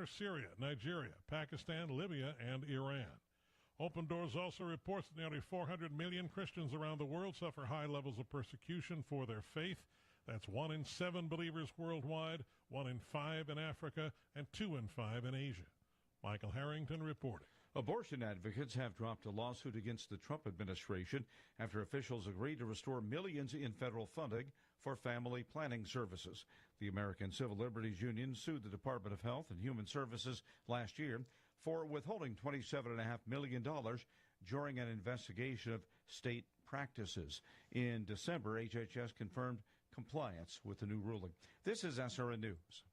are Syria, Nigeria, Pakistan, Libya, and Iran. Open Doors also reports that nearly 400 million Christians around the world suffer high levels of persecution for their faith. That's 1 in 7 believers worldwide, 1 in 5 in Africa, and 2 in 5 in Asia. Michael Harrington reporting. Abortion advocates have dropped a lawsuit against the Trump administration after officials agreed to restore millions in federal funding for family planning services. The American Civil Liberties Union sued the Department of Health and Human Services last year for withholding $27.5 million during an investigation of state practices. In December, HHS confirmed compliance with the new ruling. This is SRN News.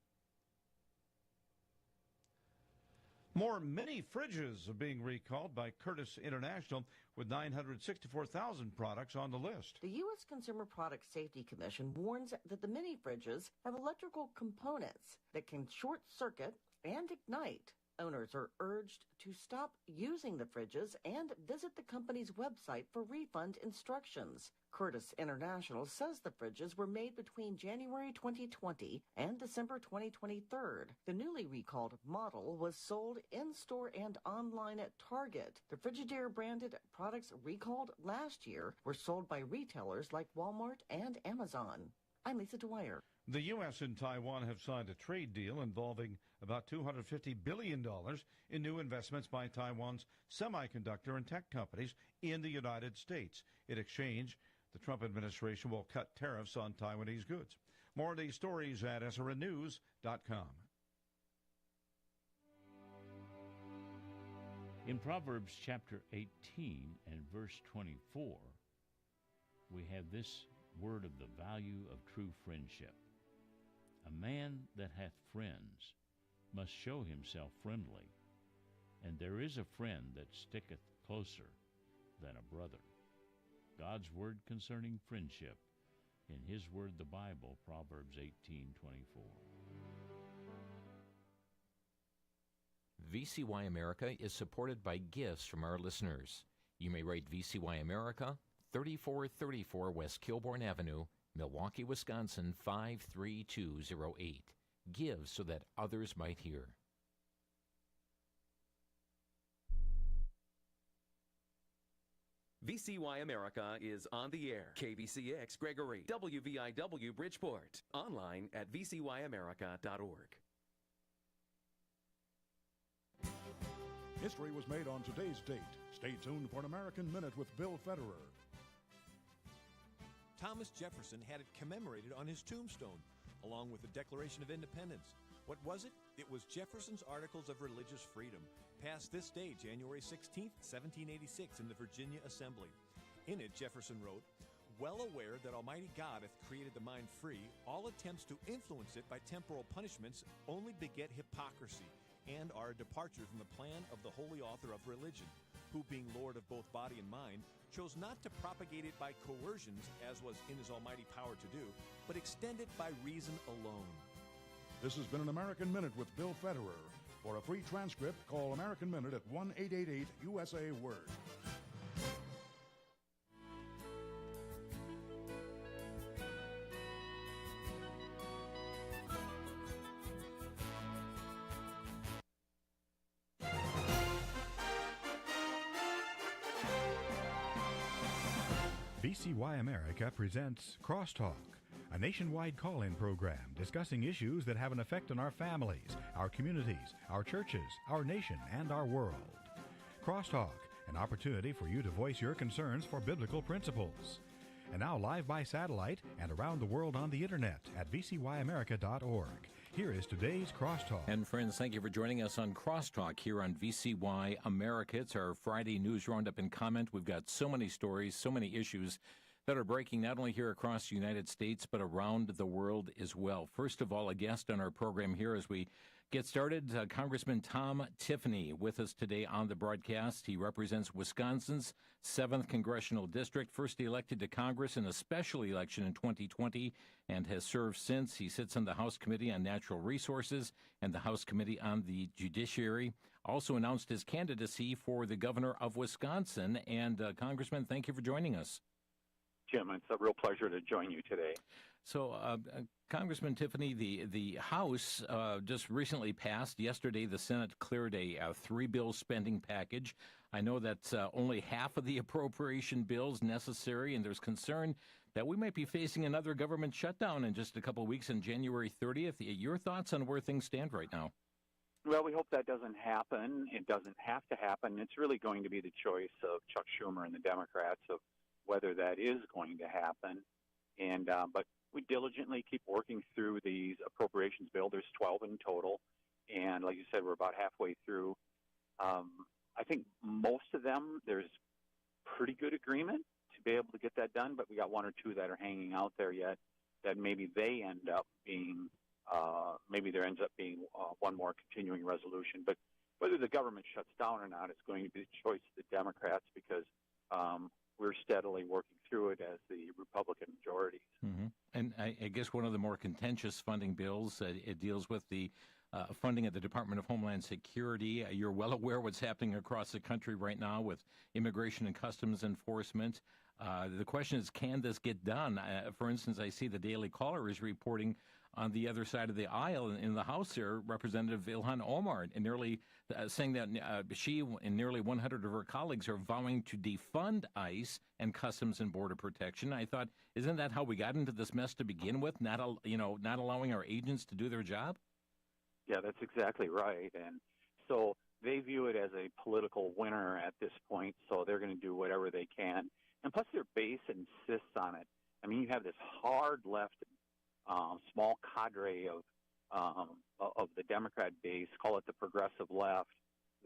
More mini fridges are being recalled by Curtis International, with 964,000 products on the list. The U.S. Consumer Product Safety Commission warns that the mini fridges have electrical components that can short circuit and ignite. Owners are urged to stop using the fridges and visit the company's website for refund instructions. Curtis International says the fridges were made between January 2020 and December 2023. The newly recalled model was sold in-store and online at Target. The Frigidaire-branded products recalled last year were sold by retailers like Walmart and Amazon. I'm Lisa Dwyer. The U.S. and Taiwan have signed a trade deal involving about $250 billion in new investments by Taiwan's semiconductor and tech companies in the United States. In exchange, the Trump administration will cut tariffs on Taiwanese goods. More of these stories at srnnews.com. In Proverbs chapter 18 and verse 24, we have this word of the value of true friendship. A man that hath friends must show himself friendly, and there is a friend that sticketh closer than a brother. God's word concerning friendship in his word, the Bible, Proverbs 18:24. VCY America is supported by gifts from our listeners. You may write VCY America, 3434 West Kilbourne Avenue, Milwaukee, Wisconsin, 53208. Give so that others might hear. VCY America is on the air. KVCX Gregory, WVIW Bridgeport. Online at vcyamerica.org. History was made on today's date. Stay tuned for an American Minute with Bill Federer. Thomas Jefferson had it commemorated on his tombstone, along with the Declaration of Independence. What was it? It was Jefferson's Articles of Religious Freedom, passed this day, January 16, 1786, in the Virginia Assembly. In it, Jefferson wrote, "Well aware that Almighty God hath created the mind free, all attempts to influence it by temporal punishments only beget hypocrisy, and are a departure from the plan of the holy author of religion, who, being Lord of both body and mind, chose not to propagate it by coercions, as was in his almighty power to do, but extend it by reason alone." This has been an American Minute with Bill Federer. For a free transcript, call American Minute at 1-888-USA-WORD. VCY America presents Crosstalk, a nationwide call-in program discussing issues that have an effect on our families, our communities, our churches, our nation, and our world. Crosstalk, an opportunity for you to voice your concerns for biblical principles. And now live by satellite and around the world on the internet at vcyamerica.org. Here is today's Crosstalk. And friends, thank you for joining us on Crosstalk here on VCY America. It's our Friday news roundup and comment. We've got so many stories, so many issues that are breaking not only here across the United States, but around the world as well. First of all, a guest on our program here as we get started, Congressman Tom Tiffany with us today on the broadcast. He represents Wisconsin's 7th Congressional District, first elected to Congress in a special election in 2020, and has served since. He sits on the House Committee on Natural Resources and the House Committee on the Judiciary. Also announced his candidacy for the governor of Wisconsin. And Congressman, thank you for joining us. Jim. It's a real pleasure to join you today. So, Congressman Tiffany, the House just recently passed. Yesterday, the Senate cleared a three-bill spending package. I know that's only half of the appropriation bills necessary, and there's concern that we might be facing another government shutdown in just a couple of weeks on January 30th. Your thoughts on where things stand right now? Well, we hope that doesn't happen. It doesn't have to happen. It's really going to be the choice of Chuck Schumer and the Democrats of whether that is going to happen. And but we diligently keep working through these appropriations bill. There's 12 in total, and like you said, we're about halfway through. I think most of them, there's pretty good agreement to be able to get that done, but we got one or two that are hanging out there yet that maybe they end up being, maybe there ends up being one more continuing resolution. But whether the government shuts down or not is going to be the choice of the Democrats, because we're steadily working through it as the Republican majorities. Mm-hmm. And I guess one of the more contentious funding bills, it deals with the funding of the Department of Homeland Security. You're well aware what's happening across the country right now with Immigration and Customs Enforcement. The question is, can this get done? For instance, I see the Daily Caller is reporting on the other side of the aisle in the House here, Representative Ilhan Omar, and nearly saying that she and nearly 100 of her colleagues are vowing to defund ICE and Customs and Border Protection. I thought, isn't that how we got into this mess to begin with? Not allowing our agents to do their job? Yeah, that's exactly right. And so they view it as a political winner at this point, so they're going to do whatever they can. And plus their base insists on it. I mean, you have this hard left, small cadre of the Democrat base, call it the progressive left,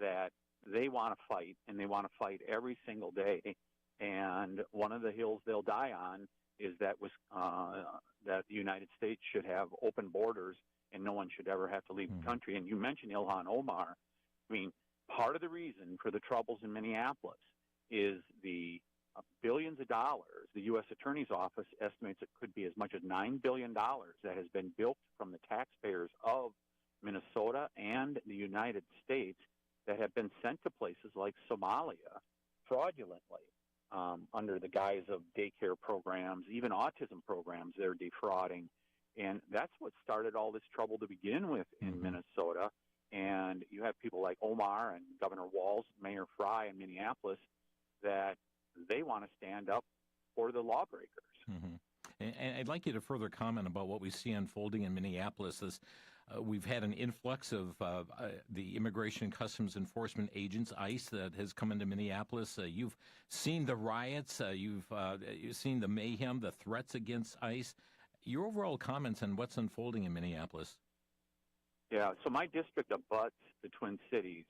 that they want to fight, and they want to fight every single day. And one of the hills they'll die on is that that the United States should have open borders and no one should ever have to leave the country. And you mentioned Ilhan Omar. I mean, part of the reason for the troubles in Minneapolis is the billions of dollars. The U.S. Attorney's Office estimates it could be as much as $9 billion that has been bilked from the taxpayers of Minnesota and the United States that have been sent to places like Somalia fraudulently under the guise of daycare programs, even autism programs they're defrauding. And that's what started all this trouble to begin with in Minnesota. And you have people like Omar and Governor Walz, Mayor Fry in Minneapolis, that they want to stand up for the lawbreakers. Mm-hmm. And I'd like you to further comment about what we see unfolding in Minneapolis. We've had an influx of the Immigration and Customs Enforcement agents, ICE, that has come into Minneapolis. You've seen the riots. You've seen the mayhem, the threats against ICE. Your overall comments on what's unfolding in Minneapolis? Yeah, so my district abuts the Twin Cities.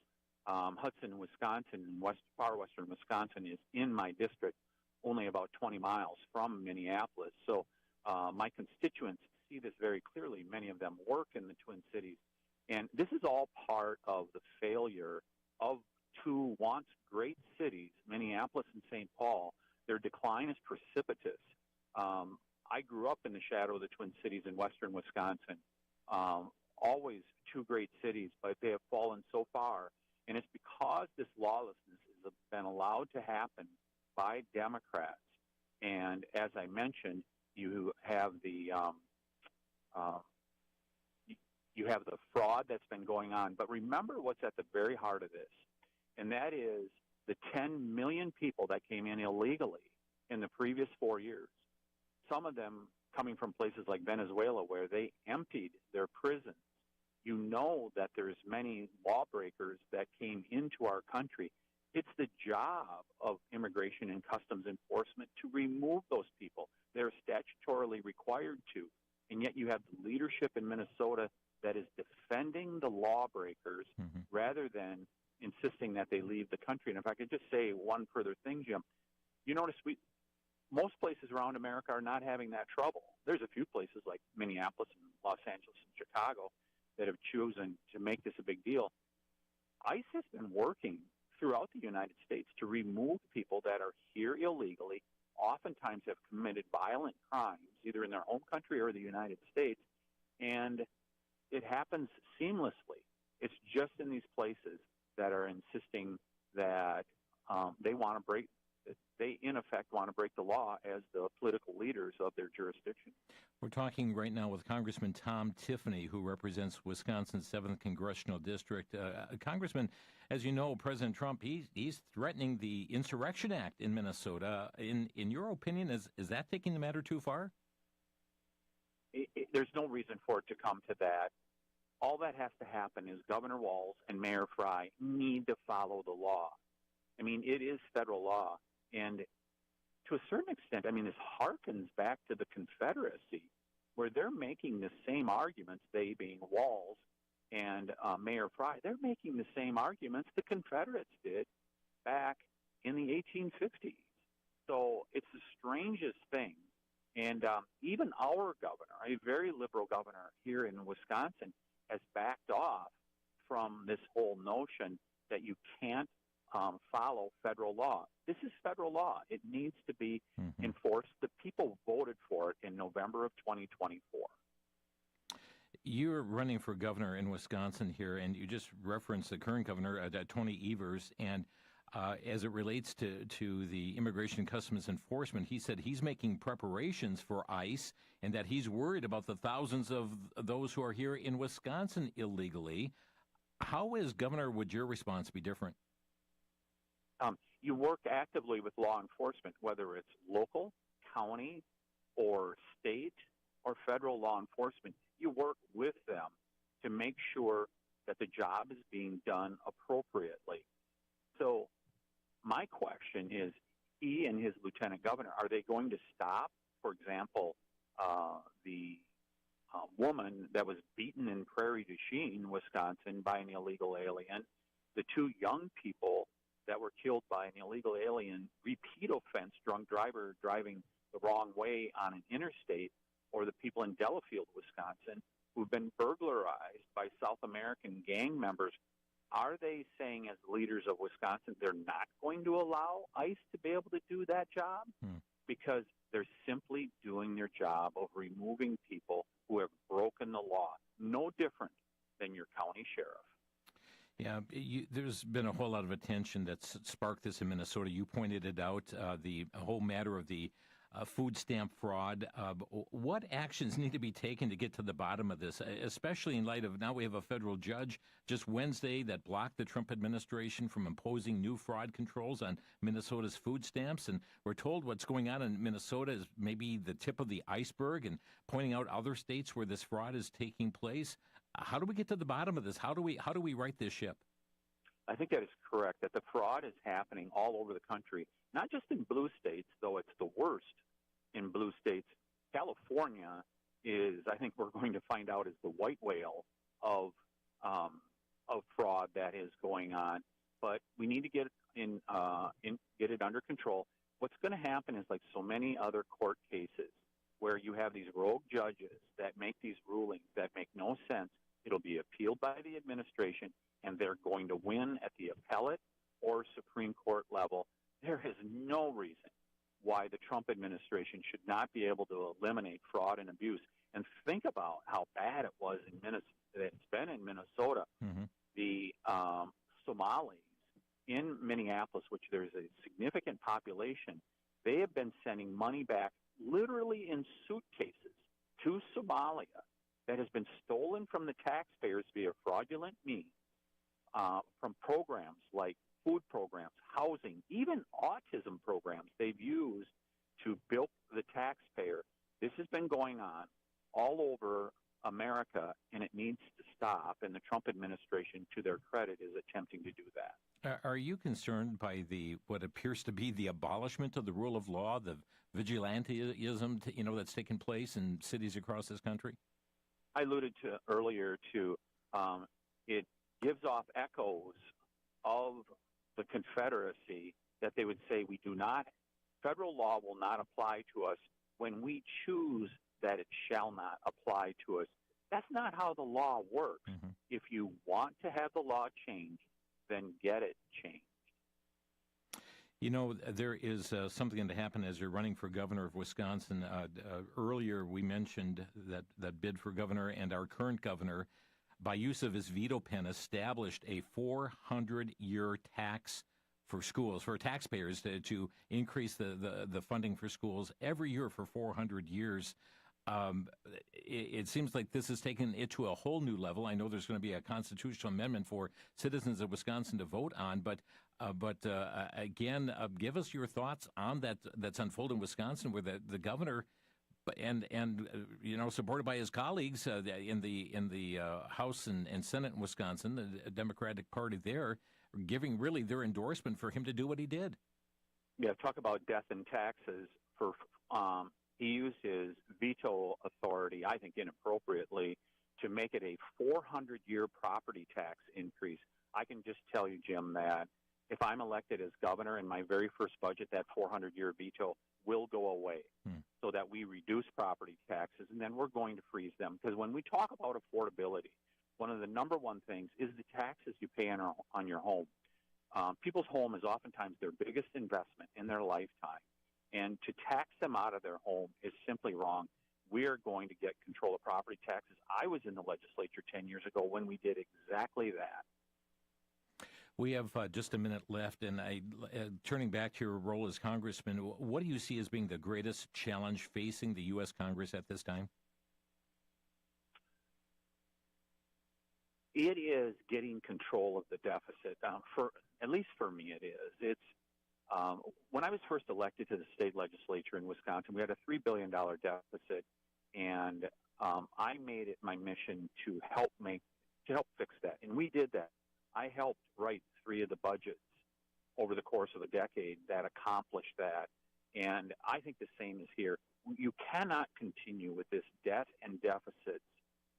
Hudson, Wisconsin, far western Wisconsin is in my district, only about 20 miles from Minneapolis. So my constituents see this very clearly. Many of them work in the Twin Cities. And this is all part of the failure of two once great cities, Minneapolis and St. Paul. Their decline is precipitous. I grew up in the shadow of the Twin Cities in western Wisconsin. Always two great cities, but they have fallen so far. And it's because this lawlessness has been allowed to happen by Democrats. And as I mentioned, you have the fraud that's been going on. But remember what's at the very heart of this, and that is the 10 million people that came in illegally in the previous 4 years. Some of them coming from places like Venezuela, where they emptied their prisons. You know that there's many lawbreakers that came into our country. It's the job of Immigration and Customs Enforcement to remove those people. They're statutorily required to. And yet you have the leadership in Minnesota that is defending the lawbreakers rather than insisting that they leave the country. And if I could just say one further thing, Jim, you notice most places around America are not having that trouble. There's a few places like Minneapolis and Los Angeles and Chicago that have chosen to make this a big deal. ICE has been working throughout the United States to remove people that are here illegally, oftentimes have committed violent crimes, either in their home country or the United States, and it happens seamlessly. It's just in these places that are insisting that they want to they, in effect, want to break the law as the political leaders of their jurisdiction. We're talking right now with Congressman Tom Tiffany, who represents Wisconsin's 7th Congressional District. Congressman, as you know, President Trump, he's threatening the Insurrection Act in Minnesota. In your opinion, is that taking the matter too far? There's no reason for it to come to that. All that has to happen is Governor Walz and Mayor Frey need to follow the law. I mean, it is federal law. And to a certain extent, I mean, this harkens back to the Confederacy, where they're making the same arguments, they being Walz and Mayor Frey, they're making the same arguments the Confederates did back in the 1850s. So it's the strangest thing. And even our governor, a very liberal governor here in Wisconsin, has backed off from this whole notion that you can't follow federal law. This is federal law. It needs to be enforced. The people voted for it in November of 2024. You're running for governor in Wisconsin here, and you just referenced the current governor, Tony Evers, and as it relates to the Immigration and Customs Enforcement, he said he's making preparations for ICE and that he's worried about the thousands of those who are here in Wisconsin illegally. How, as governor, would your response be different? You work actively with law enforcement, whether it's local, county, or state, or federal law enforcement. You work with them to make sure that the job is being done appropriately. So my question is, he and his lieutenant governor, are they going to stop, for example, the woman that was beaten in Prairie du Chien, Wisconsin, by an illegal alien, the two young people that were killed by an illegal alien, repeat offense drunk driver driving the wrong way on an interstate, or the people in Delafield, Wisconsin, who've been burglarized by South American gang members? Are they saying, as leaders of Wisconsin, they're not going to allow ICE to be able to do that job? Because they're simply doing their job of removing people who have broken the law, no different than your county sheriff. Yeah, there's been a whole lot of attention that's sparked this in Minnesota. You pointed it out, the whole matter of the food stamp fraud. What actions need to be taken to get to the bottom of this, especially in light of now we have a federal judge just Wednesday that blocked the Trump administration from imposing new fraud controls on Minnesota's food stamps. And we're told what's going on in Minnesota is maybe the tip of the iceberg and pointing out other states where this fraud is taking place. How do we get to the bottom of this? How do we right this ship? I think that is correct, that the fraud is happening all over the country, not just in blue states, though it's the worst in blue states. California is, I think we're going to find out, is the white whale of fraud that is going on. But we need to get get it under control. What's going to happen is, like so many other court cases, where you have these rogue judges that make these rulings that make no sense. It'll be appealed by the administration, and they're going to win at the appellate or Supreme Court level. There is no reason why the Trump administration should not be able to eliminate fraud and abuse. And think about how bad it was in Minnesota. It's been in Minnesota. The Somalis in Minneapolis, which there's a significant population, they have been sending money back literally in suitcases to Somalia that has been stolen from the taxpayers via fraudulent means, from programs like food programs, housing, even autism programs they've used to bilk the taxpayer. This has been going on all over America, and it needs to stop, and the Trump administration, to their credit, is attempting to do that. Are you concerned by what appears to be the abolishment of the rule of law, the vigilantism that's taken place in cities across this country? I alluded to earlier to it gives off echoes of the Confederacy, that they would say federal law will not apply to us when we choose that it shall not apply to us. That's not how the law works. If you want to have the law changed, then get it changed. You know, there is something going to happen as you're running for governor of Wisconsin. Earlier, we mentioned that bid for governor, and our current governor, by use of his veto pen, established a 400-year tax for schools, for taxpayers to increase the funding for schools every year for 400 years. It seems like this has taken it to a whole new level. I know there's going to be a constitutional amendment for citizens of Wisconsin to vote on, but again, give us your thoughts on that's unfolded in Wisconsin, where the governor and supported by his colleagues in the House and Senate in Wisconsin, the Democratic Party there, giving really their endorsement for him to do what he did. Yeah, talk about death and taxes. He used his veto authority, I think inappropriately, to make it a 400-year property tax increase. I can just tell you, Jim, that if I'm elected as governor in my very first budget, that 400-year veto will go away so that we reduce property taxes, and then we're going to freeze them. Because when we talk about affordability, one of the number one things is the taxes you pay on your home. People's home is oftentimes their biggest investment in their lifetime. And to tax them out of their home is simply wrong. We are going to get control of property taxes. I was in the legislature 10 years ago when we did exactly that. We have just a minute left, and turning back to your role as congressman, what do you see as being the greatest challenge facing the U.S. Congress at this time? It is getting control of the deficit. At least for me, it is. It's when I was first elected to the state legislature in Wisconsin, we had a $3 billion deficit, and I made it my mission to help fix that, and we did that. I helped write 3 of the budgets over the course of a decade that accomplished that, and I think the same is here. You cannot continue with this debt and deficits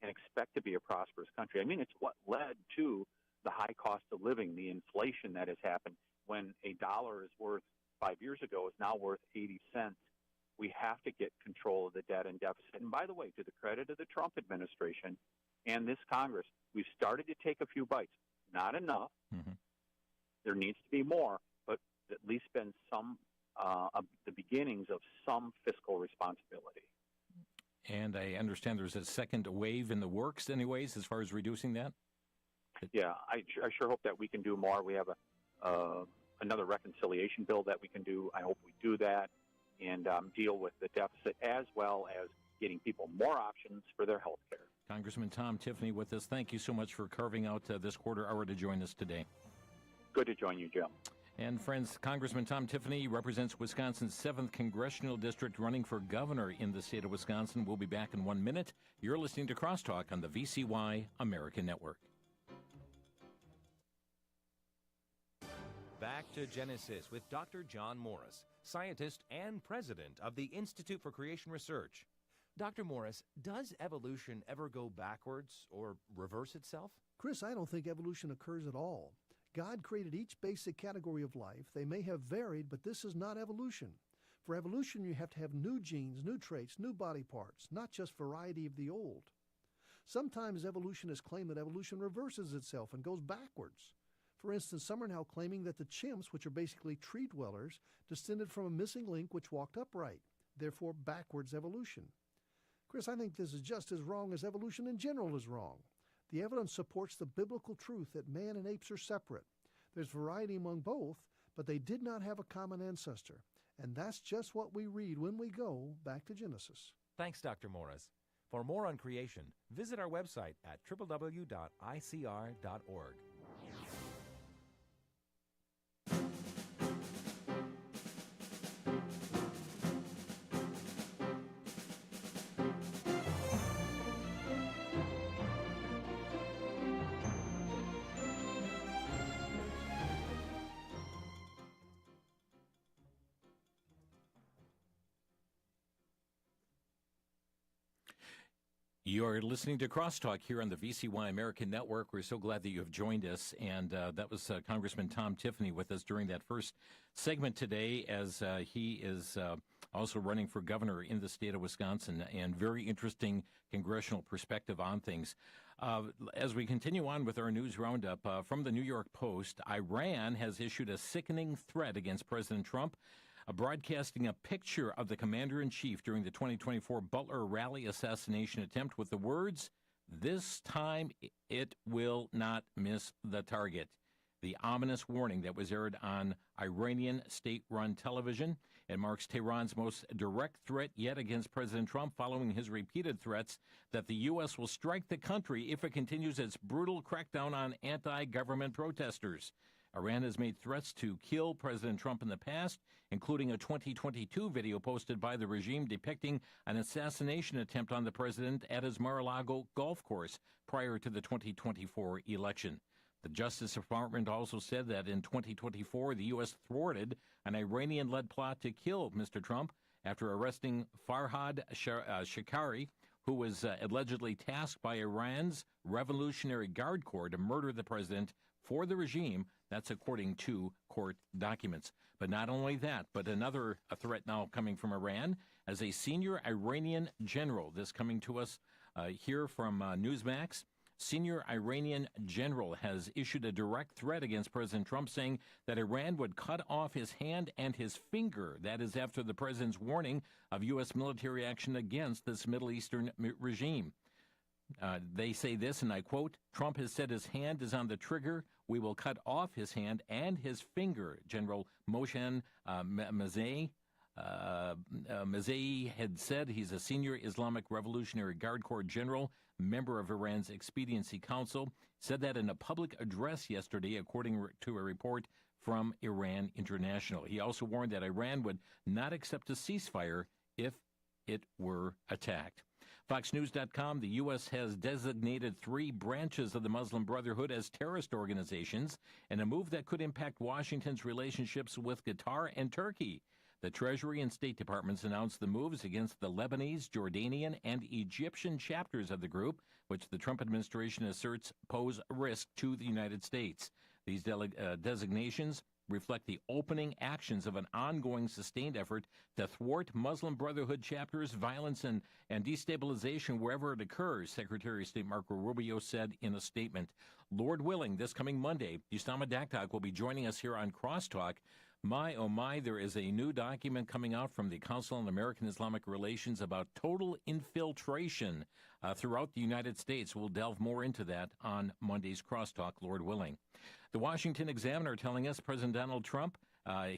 and expect to be a prosperous country. I mean, it's what led to the high cost of living, the inflation that has happened. When a dollar is worth 5 years ago is now worth 80 cents, we have to get control of the debt and deficit. And by the way, to the credit of the Trump administration and this Congress, we've started to take a few bites. Not enough. Mm-hmm. There needs to be more, but at least been some of the beginnings of some fiscal responsibility. And I understand there's a second wave in the works anyways, as far as reducing that? Yeah, I sure hope that we can do more. We have another reconciliation bill that we can do. I hope we do that and deal with the deficit as well as getting people more options for their health care. Congressman Tom Tiffany with us. Thank you so much for carving out this quarter hour to join us today. Good to join you, Jim. And friends, Congressman Tom Tiffany represents Wisconsin's 7th Congressional District, running for governor in the state of Wisconsin. We'll be back in 1 minute. You're listening to Crosstalk on the VCY American Network. Back to Genesis with Dr. John Morris, scientist and president of the Institute for Creation Research. Dr. Morris, does evolution ever go backwards or reverse itself? Chris, I don't think evolution occurs at all. God created each basic category of life. They may have varied, but this is not evolution. For evolution, you have to have new genes, new traits, new body parts, not just variety of the old. Sometimes evolutionists claim that evolution reverses itself and goes backwards. For instance, some are now claiming that the chimps, which are basically tree dwellers, descended from a missing link which walked upright, therefore backwards evolution. Chris, I think this is just as wrong as evolution in general is wrong. The evidence supports the biblical truth that man and apes are separate. There's variety among both, but they did not have a common ancestor. And that's just what we read when we go back to Genesis. Thanks, Dr. Morris. For more on creation, visit our website at www.icr.org. You're listening to Crosstalk here on the VCY American Network. We're so glad that you have joined us. And that was Congressman Tom Tiffany with us during that first segment today, as he is also running for governor in the state of Wisconsin, and very interesting congressional perspective on things. As we continue on with our news roundup, from the New York Post, Iran has issued a sickening threat against President Trump, broadcasting a picture of the commander-in-chief during the 2024 Butler rally assassination attempt with the words, "This time it will not miss the target." the ominous warning that was aired on Iranian state-run television. It marks Tehran's most direct threat yet against President Trump, following his repeated threats that the U.S. will strike the country if it continues its brutal crackdown on anti-government protesters. Iran has made threats to kill President Trump in the past, including a 2022 video posted by the regime depicting an assassination attempt on the president at his Mar-a-Lago golf course prior to the 2024 election. The Justice Department also said that in 2024, the U.S. thwarted an Iranian-led plot to kill Mr. Trump after arresting Farhad Shakari, who was allegedly tasked by Iran's Revolutionary Guard Corps to murder the president for the regime. That's according to court documents. But not only that, but another threat now coming from Iran as a senior Iranian general. This coming to us here from Newsmax. Senior Iranian general has issued a direct threat against President Trump, saying that Iran would cut off his hand and his finger. That is after the president's warning of U.S. military action against this Middle Eastern regime. They say this, and I quote, "Trump has said his hand is on the trigger. We will cut off his hand and his finger." General Mohsen Mazei had said. He's a senior Islamic Revolutionary Guard Corps general, member of Iran's Expediency Council, said that in a public address yesterday, according to a report from Iran International. He also warned that Iran would not accept a ceasefire if it were attacked. FoxNews.com, the U.S. has designated 3 branches of the Muslim Brotherhood as terrorist organizations in a move that could impact Washington's relationships with Qatar and Turkey. The Treasury and State Departments announced the moves against the Lebanese, Jordanian, and Egyptian chapters of the group, which the Trump administration asserts pose a risk to the United States. These designations reflect the opening actions of an ongoing sustained effort to thwart Muslim Brotherhood chapters' violence and destabilization wherever it occurs, Secretary of State Marco Rubio said in a statement. Lord willing, this coming Monday, Usama Daktak will be joining us here on Crosstalk. My, oh my, there is a new document coming out from the Council on American Islamic Relations about total infiltration throughout the United States. We'll delve more into that on Monday's Crosstalk, Lord willing. The Washington Examiner telling us President Donald Trump,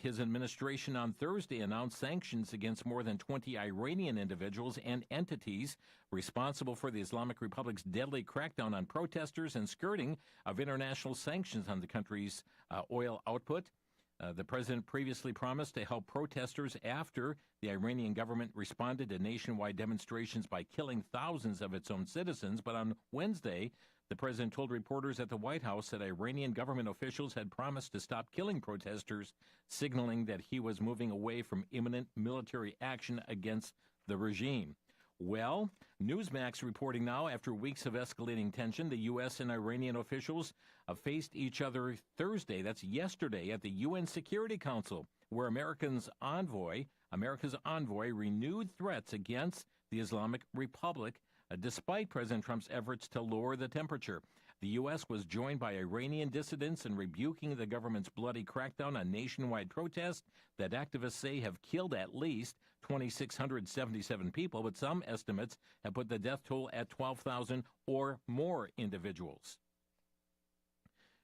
his administration on Thursday announced sanctions against more than 20 Iranian individuals and entities responsible for the Islamic Republic's deadly crackdown on protesters and skirting of international sanctions on the country's oil output. The president previously promised to help protesters after the Iranian government responded to nationwide demonstrations by killing thousands of its own citizens. But on Wednesday, the president told reporters at the White House that Iranian government officials had promised to stop killing protesters, signaling that he was moving away from imminent military action against the regime. Well, Newsmax reporting now, after weeks of escalating tension, the U.S. and Iranian officials faced each other Thursday, that's yesterday, at the UN Security Council, where America's envoy renewed threats against the Islamic Republic, despite President Trump's efforts to lower the temperature. The U.S. was joined by Iranian dissidents in rebuking the government's bloody crackdown on nationwide protests that activists say have killed at least 2,677 people, but some estimates have put the death toll at 12,000 or more individuals.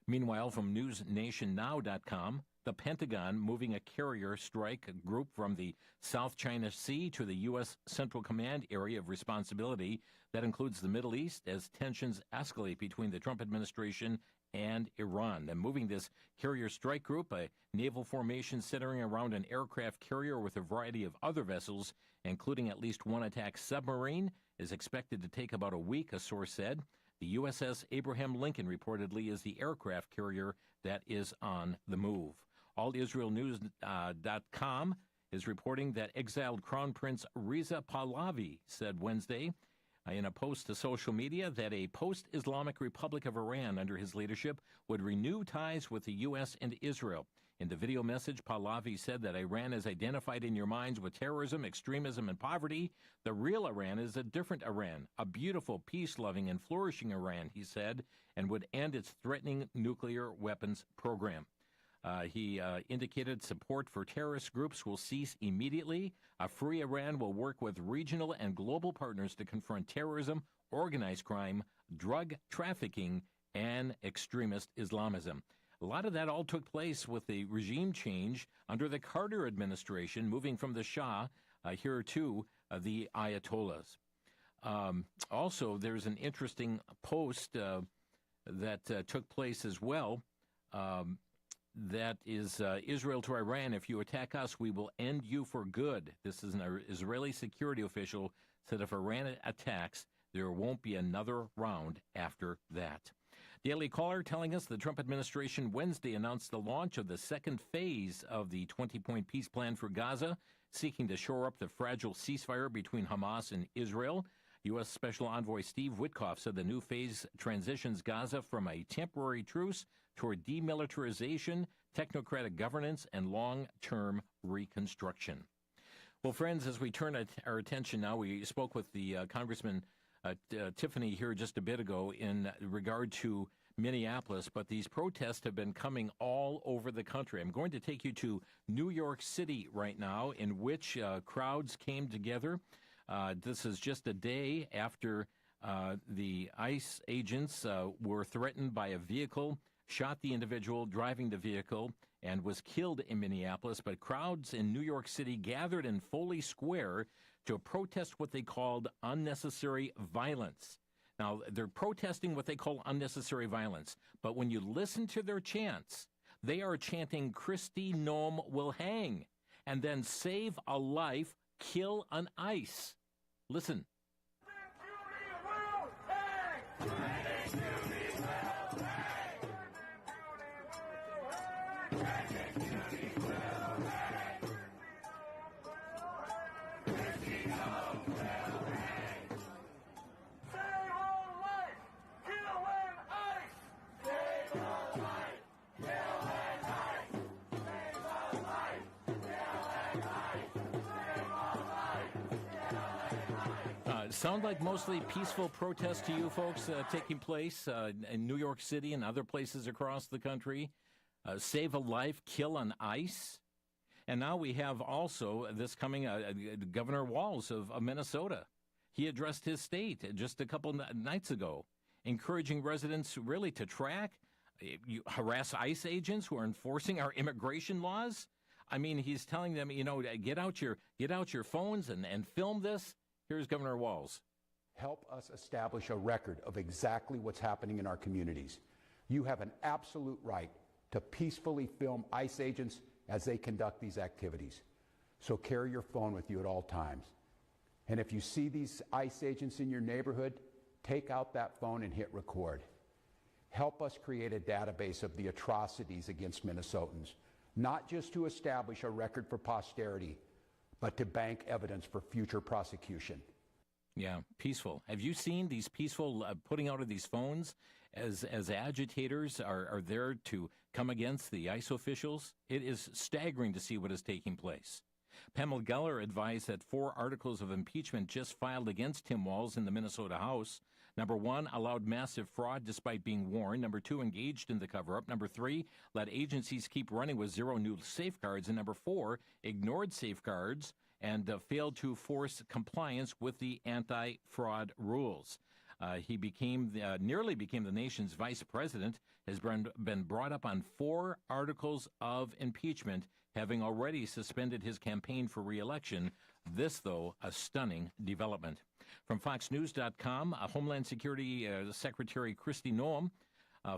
Meanwhile, from NewsNationNow.com, the Pentagon moving a carrier strike group from the South China Sea to the U.S. Central Command area of responsibility. That includes the Middle East as tensions escalate between the Trump administration and Iran. And moving this carrier strike group, a naval formation centering around an aircraft carrier with a variety of other vessels, including at least one attack submarine, is expected to take about a week, a source said. The USS Abraham Lincoln reportedly is the aircraft carrier that is on the move. AllIsraelNews.com is reporting that exiled Crown Prince Reza Pahlavi said Wednesday in a post to social media that a post-Islamic Republic of Iran under his leadership would renew ties with the U.S. and Israel. In the video message, Pahlavi said that Iran is identified in your minds with terrorism, extremism, and poverty. The real Iran is a different Iran, a beautiful, peace-loving, and flourishing Iran, he said, and would end its threatening nuclear weapons program. He indicated support for terrorist groups will cease immediately. A free Iran will work with regional and global partners to confront terrorism, organized crime, drug trafficking, and extremist Islamism. A lot of that all took place with the regime change under the Carter administration, moving from the Shah here to the Ayatollahs. Also, there's an interesting post that took place as well. That is Israel to Iran. If you attack us, we will end you for good. This is an Israeli security official said if Iran attacks, there won't be another round after that. Daily Caller telling us the Trump administration Wednesday announced the launch of the second phase of the 20-point peace plan for Gaza, seeking to shore up the fragile ceasefire between Hamas and Israel. U.S. Special Envoy Steve Witkoff said the new phase transitions Gaza from a temporary truce toward demilitarization, technocratic governance, and long-term reconstruction. Well, friends, as we turn our attention now, we spoke with the Congressman Tiffany here just a bit ago in regard to Minneapolis, but these protests have been coming all over the country. I'm going to take you to New York City right now, in which crowds came together. This is just a day after the ICE agents were threatened by a vehicle, shot the individual driving the vehicle, and was killed in Minneapolis. But crowds in New York City gathered in Foley Square to protest what they called unnecessary violence. Now, they're protesting what they call unnecessary violence, but when you listen to their chants, they are chanting, Kristi Noem will hang, and then save a life, kill an ICE. Listen. Sound like mostly peaceful protests to you folks taking place in New York City and other places across the country. Save a life, kill an ICE. And now we have also this coming, Governor Walz of Minnesota. He addressed his state just a couple nights ago, encouraging residents really to track, harass ICE agents who are enforcing our immigration laws. I mean, he's telling them, get out your phones and film this. Here's Governor Walz. Help us establish a record of exactly what's happening in our communities. You have an absolute right to peacefully film ICE agents as they conduct these activities. So carry your phone with you at all times. And if you see these ICE agents in your neighborhood, take out that phone and hit record. Help us create a database of the atrocities against Minnesotans, not just to establish a record for posterity, but to bank evidence for future prosecution. Yeah, peaceful. Have you seen these peaceful putting out of these phones as agitators are there to come against the ICE officials? It is staggering to see what is taking place. Pamela Geller advised that 4 articles of impeachment just filed against Tim Walz in the Minnesota House. Number 1, allowed massive fraud despite being warned. Number 2, engaged in the cover-up. Number 3, let agencies keep running with 0 new safeguards. And number 4, ignored safeguards and failed to force compliance with the anti-fraud rules. He nearly became the nation's vice president, has been brought up on 4 articles of impeachment, having already suspended his campaign for re-election. This, though, a stunning development. From FoxNews.com, Homeland Security Secretary Kristi Noem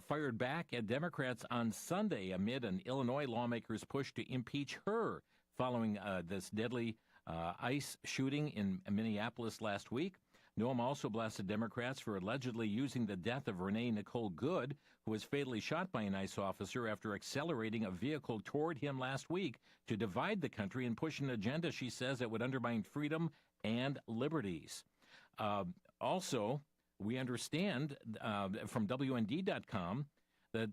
fired back at Democrats on Sunday amid an Illinois lawmaker's push to impeach her following this deadly ICE shooting in Minneapolis last week. Noem also blasted Democrats for allegedly using the death of Renee Nicole Good, who was fatally shot by an ICE officer after accelerating a vehicle toward him last week to divide the country and push an agenda she says that would undermine freedom and liberties. Also, we understand from WND.com that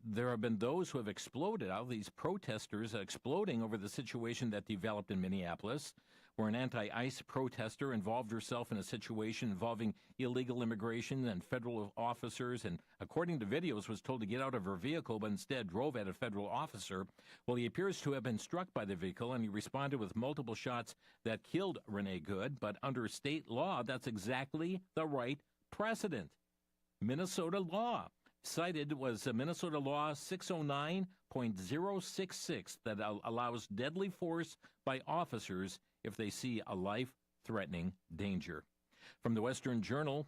there have been those who have exploded, all these protesters exploding over the situation that developed in Minneapolis, where an anti-ICE protester involved herself in a situation involving illegal immigration and federal officers, and according to videos was told to get out of her vehicle, but instead drove at a federal officer. Well, he appears to have been struck by the vehicle, and he responded with multiple shots that killed Renee Good, but under state law, that's exactly the right precedent. Minnesota law. cited was Minnesota Law 609.066 that allows deadly force by officers if they see a life-threatening danger. From the Western Journal,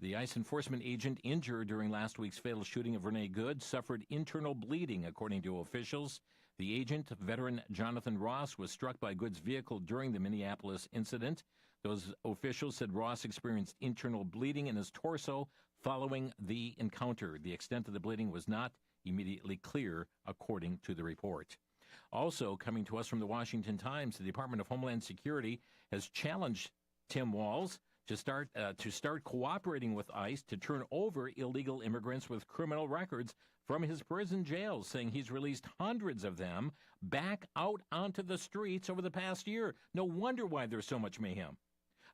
the ICE enforcement agent injured during last week's fatal shooting of Renee Good suffered internal bleeding, according to officials. The agent, veteran Jonathan Ross, was struck by Good's vehicle during the Minneapolis incident. Those officials said Ross experienced internal bleeding in his torso following the encounter. The extent of the bleeding was not immediately clear, according to the report. Also coming to us from the Washington Times, the Department of Homeland Security has challenged Tim Walz to start cooperating with ICE to turn over illegal immigrants with criminal records from his prison jails, saying he's released hundreds of them back out onto the streets over the past year. No wonder why there's so much mayhem.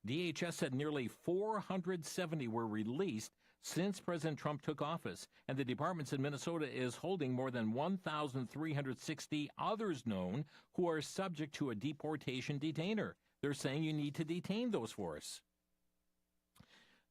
DHS said nearly 470 were released since President Trump took office, and the department said Minnesota is holding more than 1,360 others known who are subject to a deportation detainer. They're saying you need to detain those for us.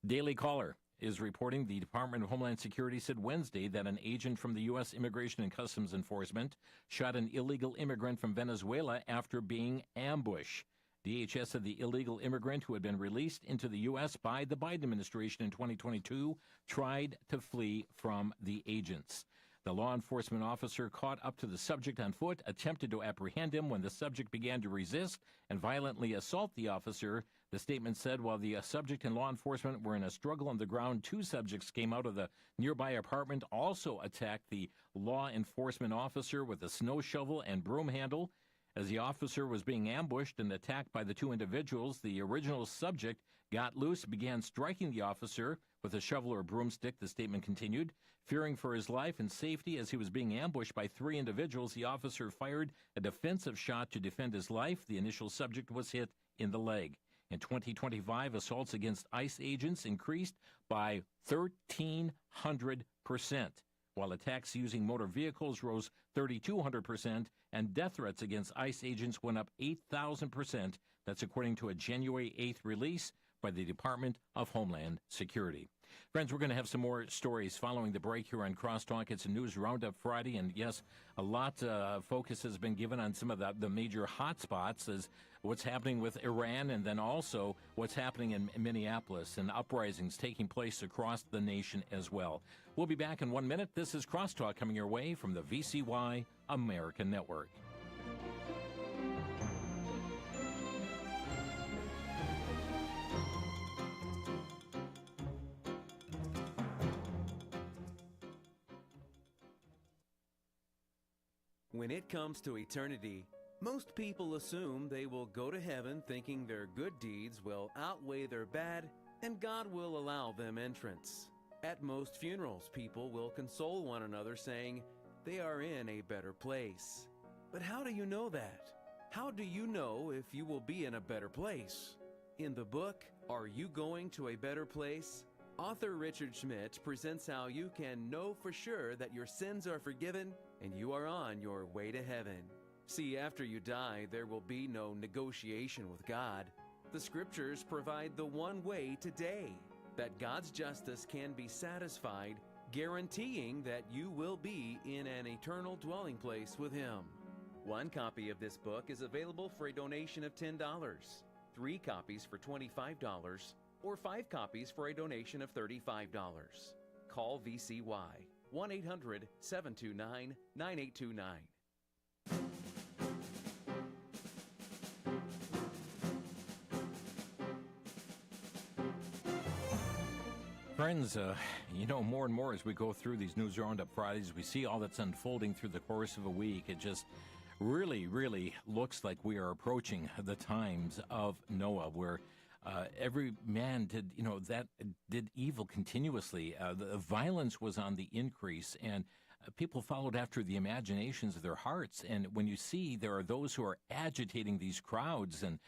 Daily Caller is reporting the Department of Homeland Security said Wednesday that an agent from the U.S. Immigration and Customs Enforcement shot an illegal immigrant from Venezuela after being ambushed. DHS said the illegal immigrant who had been released into the U.S. by the Biden administration in 2022 tried to flee from the agents. The law enforcement officer caught up to the subject on foot, attempted to apprehend him when the subject began to resist and violently assault the officer. The statement said while the subject and law enforcement were in a struggle on the ground, two subjects came out of the nearby apartment, also attacked the law enforcement officer with a snow shovel and broom handle. As the officer was being ambushed and attacked by the two individuals, the original subject got loose, began striking the officer with a shovel or broomstick, the statement continued. Fearing for his life and safety as he was being ambushed by three individuals, the officer fired a defensive shot to defend his life. The initial subject was hit in the leg. In 2025, assaults against ICE agents increased by 1,300%, while attacks using motor vehicles rose 3,200%, and death threats against ICE agents went up 8,000%. That's according to a January 8th release by the Department of Homeland Security. Friends, we're going to have some more stories following the break here on Crosstalk. It's a News Roundup Friday, and yes, a lot of focus has been given on some of the major hot spots as what's happening with Iran and then also what's happening in Minneapolis and uprisings taking place across the nation as well. We'll be back in 1 minute. This is Crosstalk coming your way from the VCY American Network. When it comes to eternity, most people assume they will go to heaven thinking their good deeds will outweigh their bad and God will allow them entrance. At most funerals, people will console one another saying they are in a better place. But how do you know that? How do you know if you will be in a better place? In the book, Are You Going to a Better Place? Author Richard Schmidt presents how you can know for sure that your sins are forgiven and you are on your way to heaven. See, after you die, there will be no negotiation with God. The scriptures provide the one way today that God's justice can be satisfied, guaranteeing that you will be in an eternal dwelling place with Him. One copy of this book is available for a donation of $10, 3 copies for $25, or 5 copies for a donation of $35. Call VCY 1-800-729-9829. Friends, more and more as we go through these News Roundup Fridays, we see all that's unfolding through the course of a week. It just really, really looks like we are approaching the times of Noah, where every man did evil continuously. The violence was on the increase, and people followed after the imaginations of their hearts. And when you see there are those who are agitating these crowds and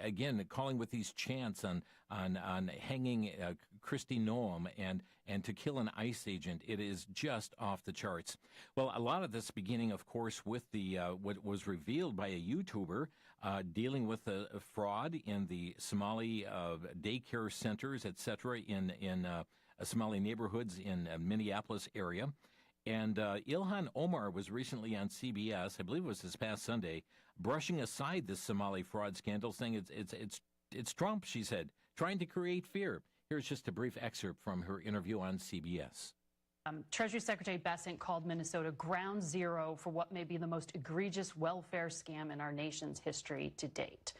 again calling with these chants on hanging Kristi Noem and to kill an ICE agent, it is just off the charts. Well, a lot of this beginning, of course, with the what was revealed by a YouTuber dealing with a fraud in the Somali daycare centers, etc., in Somali neighborhoods in Minneapolis area. And Ilhan Omar was recently on CBS, I believe it was this past Sunday, brushing aside this Somali fraud scandal, saying it's Trump, she said, trying to create fear. Here's just a brief excerpt from her interview on CBS. Treasury Secretary Bessent called Minnesota ground zero for what may be the most egregious welfare scam in our nation's history to date.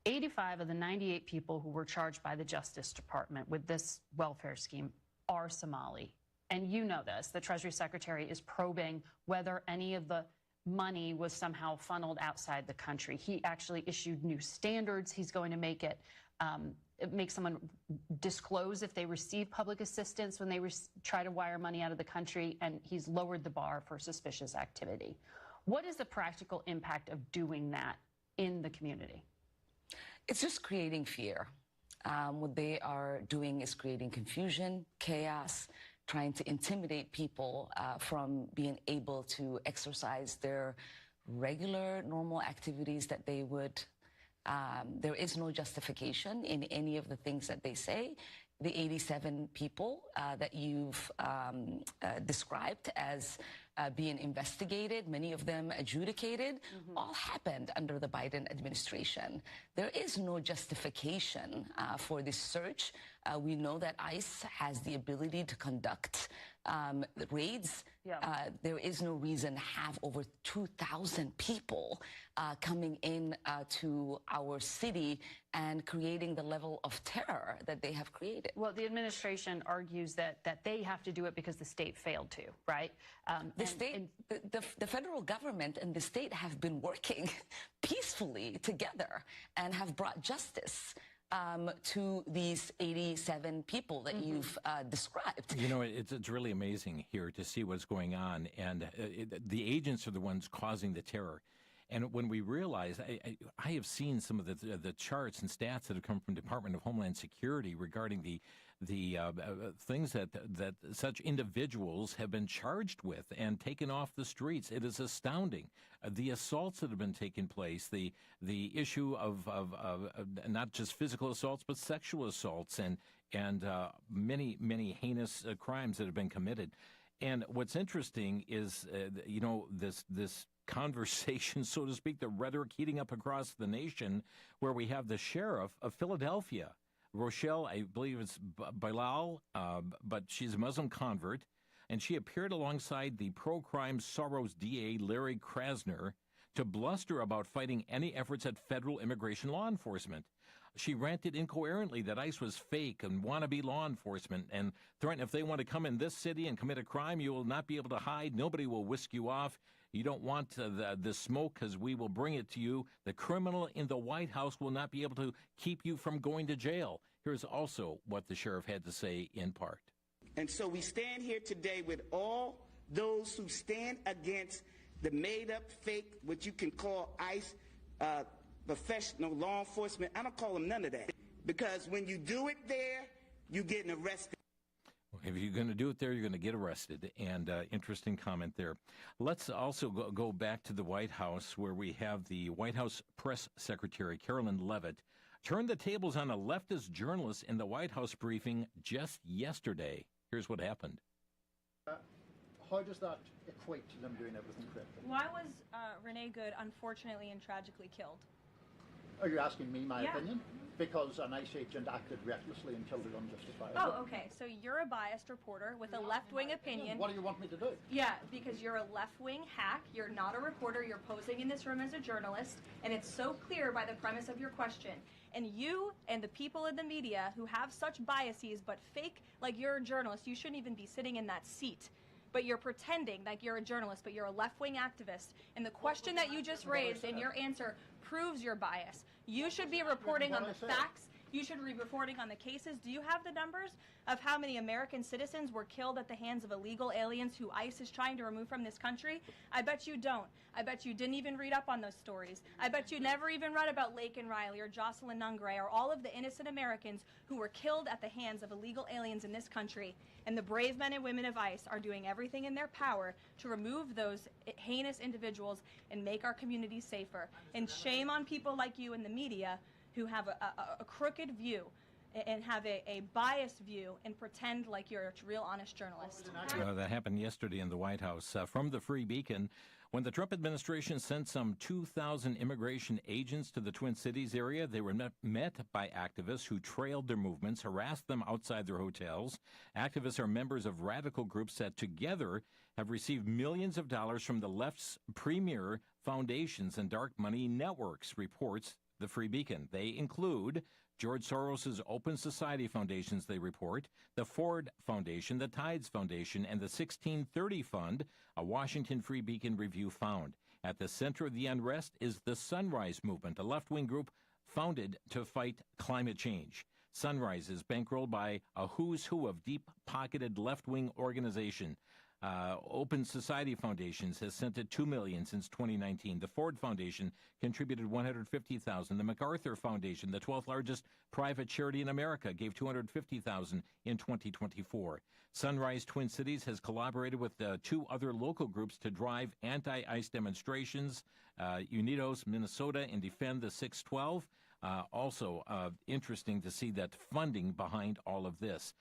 85 of the 98 people who were charged by the Justice Department with this welfare scheme are Somali. And you know this. The Treasury Secretary is probing whether any of the money was somehow funneled outside the country. He actually issued new standards. He's going to make it make someone disclose if they receive public assistance when they try to wire money out of the country, and he's lowered the bar for suspicious activity. What is the practical impact of doing that in the community? It's just creating fear. What they are doing is creating confusion, chaos, trying to intimidate people from being able to exercise their regular, normal activities that they would. There is no justification in any of the things that they say. The 87 people that you've described as being investigated, many of them adjudicated, all happened under the Biden administration. There is no justification for this search. We know that ICE has the ability to conduct raids. Yeah. There is no reason to have over 2,000 people coming in to our city and creating the level of terror that they have created. Well, the administration argues that they have to do it because the state failed to, right? The federal government and the state have been working peacefully together and have brought justice to these 87 people that you've described. You know, it's really amazing here to see what's going on, and the agents are the ones causing the terror. And when we realize, I have seen some of the charts and stats that have come from Department of Homeland Security regarding the things that such individuals have been charged with and taken off the streets. It is astounding. The assaults that have been taking place, the issue of not just physical assaults but sexual assaults and many heinous crimes that have been committed. And what's interesting is this conversation, so to speak, the rhetoric heating up across the nation, where we have the sheriff of Philadelphia, Rochelle, I believe it's Bilal, but she's a Muslim convert, and she appeared alongside the pro-crime Soros DA Larry Krasner to bluster about fighting any efforts at federal immigration law enforcement. She ranted incoherently that ICE was fake and wannabe law enforcement and threatened if they want to come in this city and commit a crime, you will not be able to hide. Nobody will whisk you off. You don't want the smoke because we will bring it to you. The criminal in the White House will not be able to keep you from going to jail. Here's also what the sheriff had to say in part. And so we stand here today with all those who stand against the made-up, fake, what you can call ICE, professional law enforcement. I don't call them none of that. Because when you do it there, you're getting arrested. If you're going to do it there, you're going to get arrested. And interesting comment there. Let's also go back to the White House, where we have the White House press secretary, Carolyn Leavitt, turned the tables on a leftist journalist in the White House briefing just yesterday. Here's what happened. How does that equate to them doing everything correctly? Why was Renee Good unfortunately and tragically killed? Are you asking me my opinion? Because an ICE agent acted recklessly and killed her unjustifiably. Oh, okay. So you're a biased reporter with a left-wing opinion. What do you want me to do? Yeah, because you're a left-wing hack. You're not a reporter. You're posing in this room as a journalist. And it's so clear by the premise of your question. And you and the people in the media who have such biases but fake like you're a journalist, you shouldn't even be sitting in that seat. But you're pretending like you're a journalist, but you're a left-wing activist. And the question that you just raised and your answer proves your bias. You should be reporting on the facts. You should be reporting on the cases. Do you have the numbers of how many American citizens were killed at the hands of illegal aliens who ICE is trying to remove from this country? I bet you don't. I bet you didn't even read up on those stories. I bet you never even read about Laken Riley or Jocelyn Nungray or all of the innocent Americans who were killed at the hands of illegal aliens in this country. And the brave men and women of ICE are doing everything in their power to remove those heinous individuals and make our communities safer. And shame on people like you in the media who have a crooked view and have a biased view and pretend like you're a real honest journalist. That happened yesterday in the White House. From the Free Beacon, when the Trump administration sent some 2,000 immigration agents to the Twin Cities area, they were met by activists who trailed their movements, harassed them outside their hotels. Activists are members of radical groups that together have received millions of dollars from the left's premier foundations and dark money networks, reports the Free Beacon. They include George Soros's Open Society Foundations, they report, the Ford Foundation, the Tides Foundation, and the 1630 Fund, a Washington Free Beacon review found. At the center of the unrest is the Sunrise Movement, a left-wing group founded to fight climate change. Sunrise is bankrolled by a who's who of deep-pocketed left-wing organization. Open Society Foundations has sent it $2 million since 2019. The Ford Foundation contributed $150,000. The MacArthur Foundation, the 12th largest private charity in America, gave $250,000 in 2024. Sunrise Twin Cities has collaborated with 2 other local groups to drive anti-ICE demonstrations. Unidos Minnesota and Defend the 612. Also interesting to see that funding behind all of this.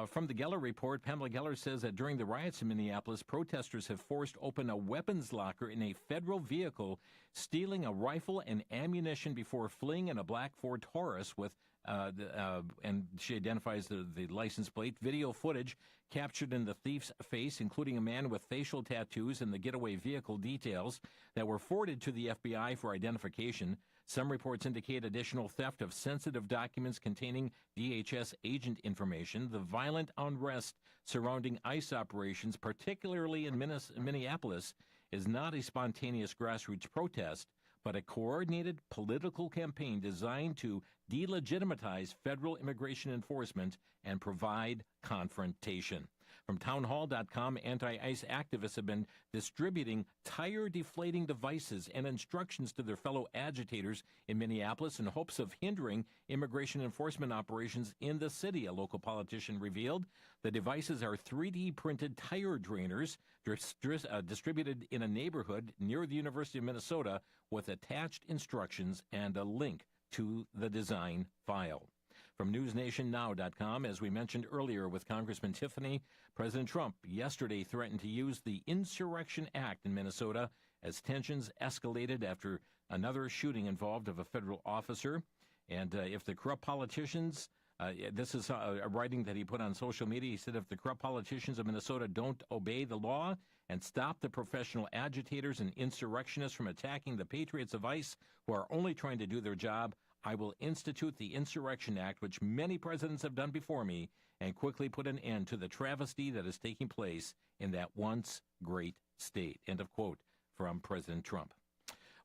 From the Geller report, Pamela Geller says that during the riots in Minneapolis, protesters have forced open a weapons locker in a federal vehicle, stealing a rifle and ammunition before fleeing in a black Ford Taurus with, and she identifies the license plate. Video footage captured in the thief's face, including a man with facial tattoos and the getaway vehicle details that were forwarded to the FBI for identification. Some reports indicate additional theft of sensitive documents containing DHS agent information. The violent unrest surrounding ICE operations, particularly in Minneapolis, is not a spontaneous grassroots protest, but a coordinated political campaign designed to delegitimize federal immigration enforcement and provide confrontation. From townhall.com, anti-ICE activists have been distributing tire-deflating devices and instructions to their fellow agitators in Minneapolis in hopes of hindering immigration enforcement operations in the city, a local politician revealed. The devices are 3D-printed tire drainers distributed in a neighborhood near the University of Minnesota with attached instructions and a link to the design file. From NewsNationNow.com, as we mentioned earlier with Congressman Tiffany, President Trump yesterday threatened to use the Insurrection Act in Minnesota as tensions escalated after another shooting involved of a federal officer. And if the corrupt politicians, this is a writing that he put on social media, he said if the corrupt politicians of Minnesota don't obey the law and stop the professional agitators and insurrectionists from attacking the patriots of ICE who are only trying to do their job, I will institute the Insurrection Act, which many presidents have done before me, and quickly put an end to the travesty that is taking place in that once great state. End of quote from President Trump.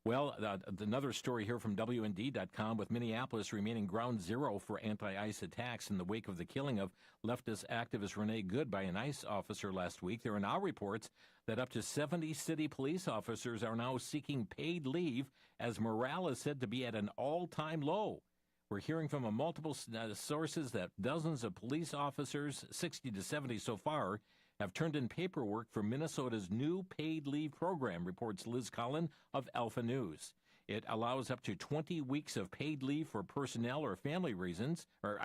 Well, another story here from WND.com, with Minneapolis remaining ground zero for anti-ICE attacks in the wake of the killing of leftist activist Renee Good by an ICE officer last week. There are now reports that up to 70 city police officers are now seeking paid leave as morale is said to be at an all-time low. We're hearing from multiple sources that dozens of police officers, 60 to 70 so far, have turned in paperwork for Minnesota's new paid leave program, reports Liz Collin of Alpha News. It allows up to 20 weeks of paid leave for personnel or family reasons, for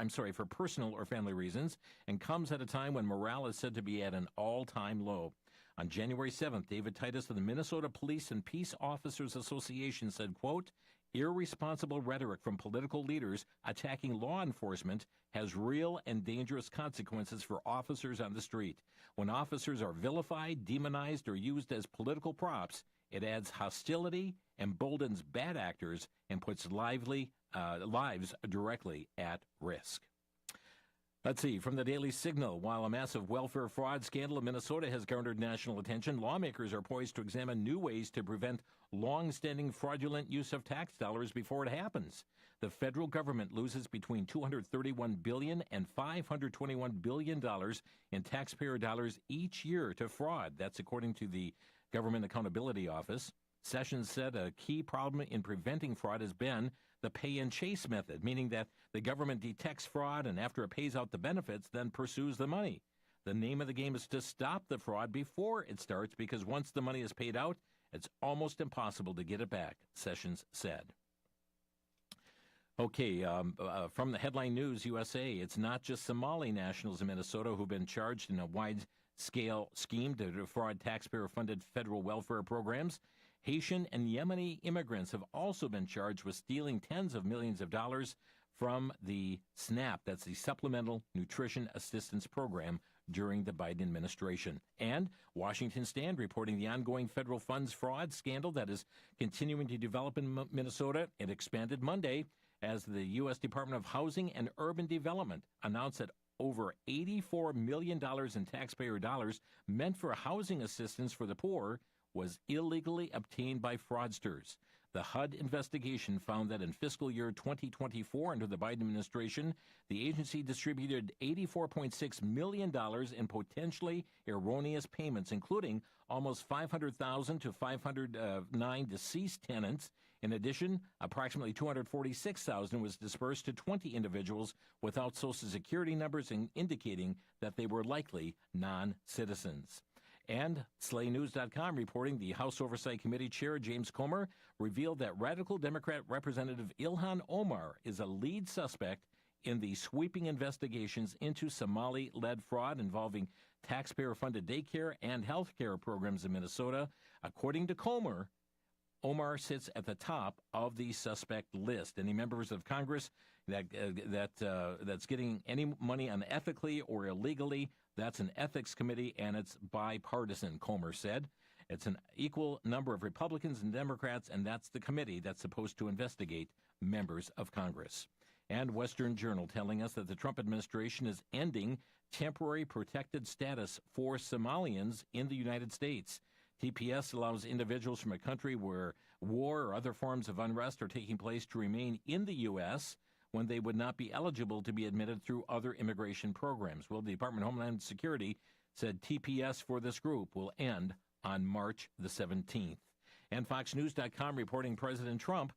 personal or family reasons, and comes at a time when morale is said to be at an all-time low. On January 7th, David Titus of the Minnesota Police and Peace Officers Association said, quote, irresponsible rhetoric from political leaders attacking law enforcement has real and dangerous consequences for officers on the street. When officers are vilified, demonized, or used as political props, it adds hostility, emboldens bad actors, and puts lives directly at risk. Let's see, from the Daily Signal, while a massive welfare fraud scandal in Minnesota has garnered national attention, lawmakers are poised to examine new ways to prevent long-standing fraudulent use of tax dollars before it happens. The federal government loses between $231 billion and $521 billion in taxpayer dollars each year to fraud. That's according to the Government Accountability Office. Sessions said a key problem in preventing fraud has been the pay-and-chase method, meaning that the government detects fraud and after it pays out the benefits, then pursues the money. The name of the game is to stop the fraud before it starts, because once the money is paid out, it's almost impossible to get it back, Sessions said. Okay, from the Headline News USA, it's not just Somali nationals in Minnesota who've been charged in a wide-scale scheme to defraud taxpayer-funded federal welfare programs. Haitian and Yemeni immigrants have also been charged with stealing tens of millions of dollars from the SNAP, that's the Supplemental Nutrition Assistance Program, during the Biden administration. And Washington Stand reporting the ongoing federal funds fraud scandal that is continuing to develop in Minnesota. It expanded Monday as the U.S. Department of Housing and Urban Development announced that over $84 million in taxpayer dollars meant for housing assistance for the poor was illegally obtained by fraudsters. The HUD investigation found that in fiscal year 2024, under the Biden administration, the agency distributed $84.6 million in potentially erroneous payments, including almost $500,000 to 509 deceased tenants. In addition, approximately $246,000 was dispersed to 20 individuals without Social Security numbers, indicating that they were likely non-citizens. And SlayNews.com reporting the House Oversight Committee Chair James Comer revealed that radical Democrat Representative Ilhan Omar is a lead suspect in the sweeping investigations into Somali-led fraud involving taxpayer-funded daycare and health care programs in Minnesota. According to Comer, Omar sits at the top of the suspect list. Any members of Congress that's getting any money unethically or illegally, that's an ethics committee, and it's bipartisan, Comer said. It's an equal number of Republicans and Democrats, and that's the committee that's supposed to investigate members of Congress. And Western Journal telling us that the Trump administration is ending temporary protected status for Somalians in the United States. TPS allows individuals from a country where war or other forms of unrest are taking place to remain in the U.S. when they would not be eligible to be admitted through other immigration programs. Well, the Department of Homeland Security said TPS for this group will end on March the 17th. And FoxNews.com reporting President Trump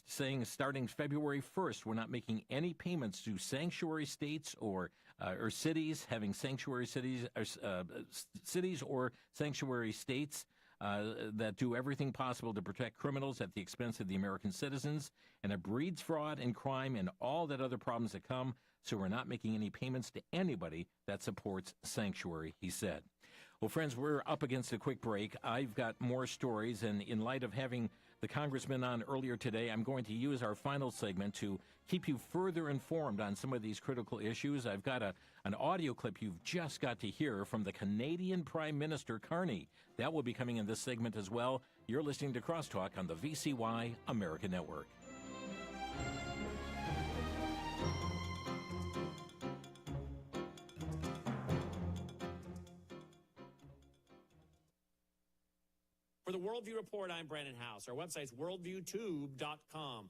saying starting February 1st, we're not making any payments to sanctuary states or cities having sanctuary cities, cities or sanctuary states that do everything possible to protect criminals at the expense of the American citizens, and it breeds fraud and crime and all that other problems that come. So we're not making any payments to anybody that supports sanctuary, he said. Well, friends, we're up against a quick break. I've got more stories, and in light of having the congressman on earlier today, I'm going to use our final segment to keep you further informed on some of these critical issues. I've got an audio clip you've just got to hear from the Canadian Prime Minister Carney. That will be coming in this segment as well. You're listening to Crosstalk on the VCY America Network. For the Worldview Report, I'm Brandon House. Our website's worldviewtube.com.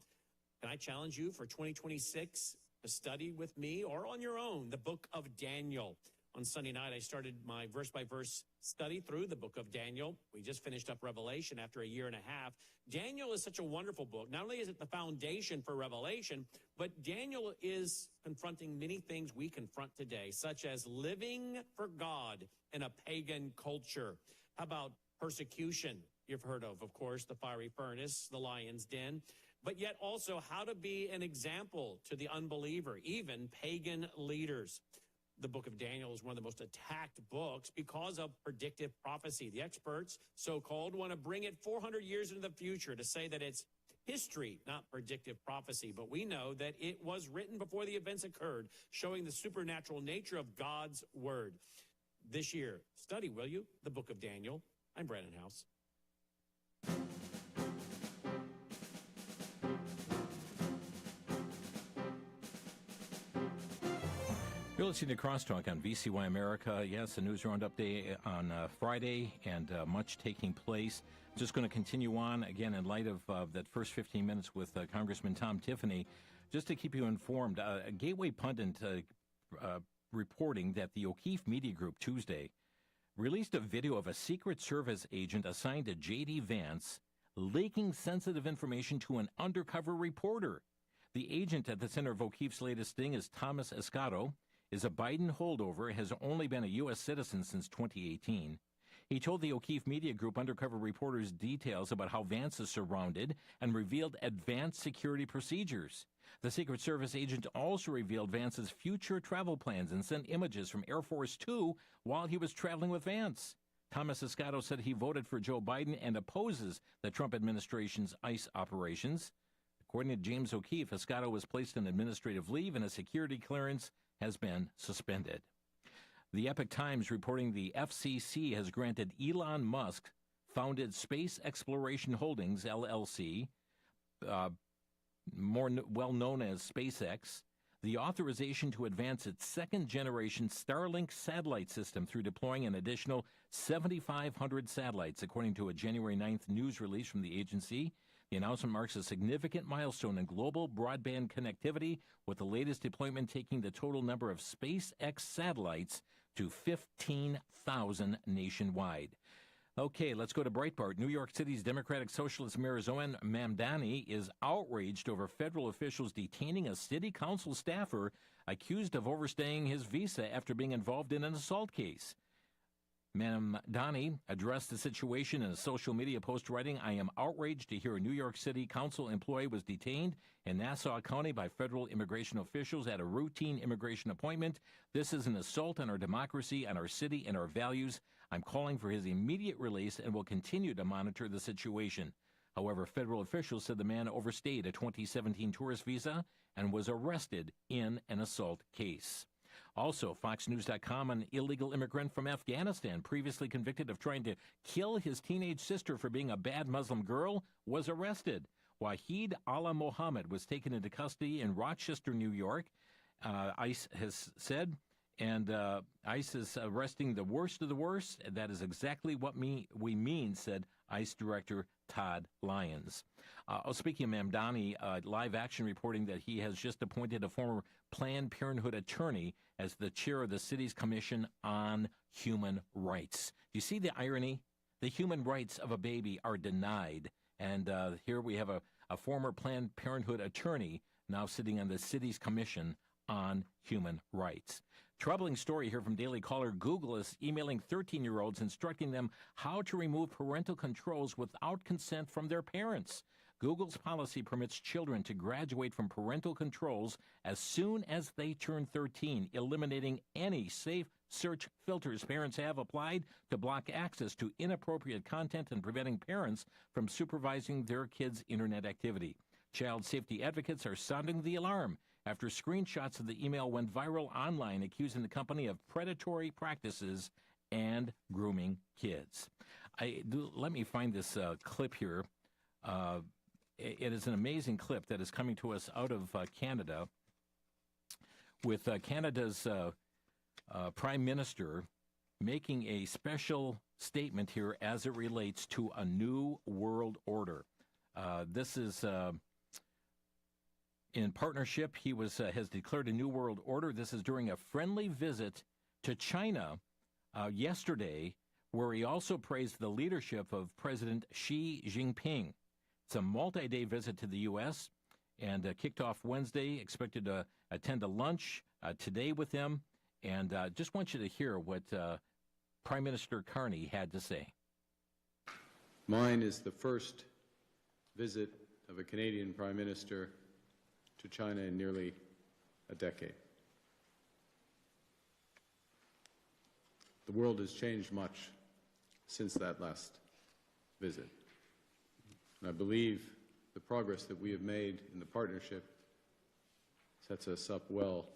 And I challenge you for 2026 to study with me or on your own the book of Daniel. On Sunday night, I started my verse-by-verse study through the book of Daniel. We just finished up Revelation after a year and a half. Daniel is such a wonderful book. Not only is it the foundation for Revelation, but Daniel is confronting many things we confront today, such as living for God in a pagan culture. How about persecution? You've heard of course, the fiery furnace, the lion's den, but yet also how to be an example to the unbeliever, even pagan leaders. The book of Daniel is one of the most attacked books because of predictive prophecy. The experts, so-called, want to bring it 400 years into the future to say that it's history, not predictive prophecy. But we know that it was written before the events occurred, showing the supernatural nature of God's word. This year, study, will you, the book of Daniel. I'm Brandon House. You're listening to Crosstalk on VCY America. Yes, a news roundup day on Friday, and much taking place. Just going to continue on, again, in light of that first 15 minutes with Congressman Tom Tiffany, just to keep you informed. A Gateway pundit reporting that the O'Keefe Media Group Tuesday released a video of a Secret Service agent assigned to J.D. Vance leaking sensitive information to an undercover reporter. The agent at the center of O'Keefe's latest sting is Thomas Escato, is a Biden holdover, has only been a U.S. citizen since 2018. He told the O'Keefe Media Group undercover reporters details about how Vance is surrounded and revealed advanced security procedures. The Secret Service agent also revealed Vance's future travel plans and sent images from Air Force Two while he was traveling with Vance. Thomas Escato said he voted for Joe Biden and opposes the Trump administration's ICE operations. According to James O'Keefe, Escato was placed on administrative leave and a security clearance has been suspended. The Epoch Times reporting the FCC has granted Elon Musk founded Space Exploration Holdings, LLC, more well known as SpaceX, the authorization to advance its second-generation Starlink satellite system through deploying an additional 7,500 satellites, according to a January 9th news release from the agency. The announcement marks a significant milestone in global broadband connectivity, with the latest deployment taking the total number of SpaceX satellites to 15,000 nationwide. Okay, let's go to Breitbart. New York City's Democratic Socialist Mayor Zohan Mamdani is outraged over federal officials detaining a city council staffer accused of overstaying his visa after being involved in an assault case. Mamdani addressed the situation in a social media post, writing, "I am outraged to hear a New York City council employee was detained in Nassau County by federal immigration officials at a routine immigration appointment. This is an assault on our democracy, on our city, and our values. I'm calling for his immediate release and will continue to monitor the situation." However, federal officials said the man overstayed a 2017 tourist visa and was arrested in an assault case. Also, FoxNews.com, an illegal immigrant from Afghanistan previously convicted of trying to kill his teenage sister for being a bad Muslim girl was arrested. Wahid Allah Mohammed was taken into custody in Rochester, New York, ICE has said, and ICE is arresting the worst of the worst. That is exactly what we mean, said ICE Director Todd Lyons. Speaking of Mamdani, Live Action reporting that he has just appointed a former Planned Parenthood attorney as the chair of the city's Commission on Human Rights. Do you see the irony? The human rights of a baby are denied. And here we have a former Planned Parenthood attorney now sitting on the city's Commission on Human Rights. Troubling story here from Daily Caller. Google is emailing 13-year-olds instructing them how to remove parental controls without consent from their parents. Google's policy permits children to graduate from parental controls as soon as they turn 13, eliminating any safe search filters parents have applied to block access to inappropriate content and preventing parents from supervising their kids' internet activity. Child safety advocates are sounding the alarm after screenshots of the email went viral online accusing the company of predatory practices and grooming kids. Let me find this clip here. It is an amazing clip that is coming to us out of Canada with Canada's Prime Minister making a special statement here as it relates to a new world order. This is in partnership. He has declared a new world order. This is during a friendly visit to China yesterday, where he also praised the leadership of President Xi Jinping. It's a multi-day visit to the U.S. and kicked off Wednesday. Expected to attend a lunch today with him. And just want you to hear what Prime Minister Carney had to say. Mine is the first visit of a Canadian Prime Minister to China in nearly a decade. The world has changed much since that last visit. And I believe the progress that we have made in the partnership sets us up well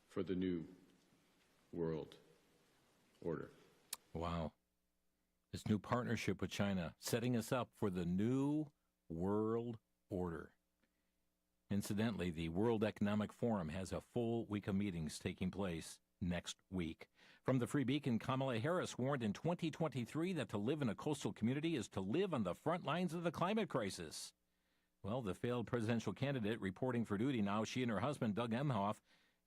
for the new world order. Wow. This new partnership with China, setting us up for the new world order. Incidentally, the World Economic Forum has a full week of meetings taking place next week. From the Free Beacon, Kamala Harris warned in 2023 that to live in a coastal community is to live on the front lines of the climate crisis. Well, the failed presidential candidate reporting for duty now, she and her husband, Doug Emhoff,